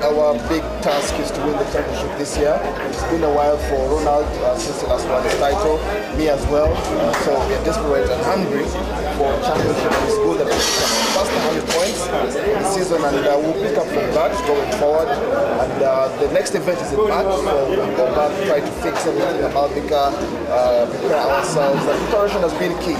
Our big task is to win the championship this year. It's been a while for Ronald since he last won his title, me as well. So we are desperate and hungry for championship. It's good that we can pass the 100 points this season, and we'll pick up from that going forward. And the next event is in March, so we'll go back, try to fix everything about the car, prepare ourselves. The preparation has been key.